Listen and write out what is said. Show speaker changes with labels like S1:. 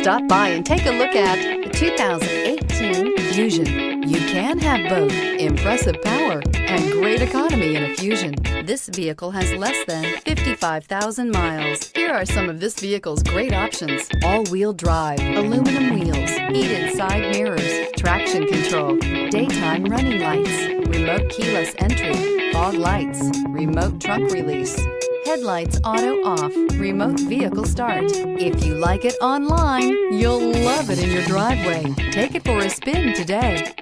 S1: Stop by and take a look at the 2018 Fusion. You can have both impressive power and great economy in a Fusion. This vehicle has less than 55,000 miles. Here are some of this vehicle's great options: all-wheel drive, aluminum wheels, heated side mirrors, traction control, daytime running lights, remote keyless entry, fog lights, remote trunk release, headlights auto off, remote vehicle start. If you like it online, you'll love it in your driveway. Take it for a spin today.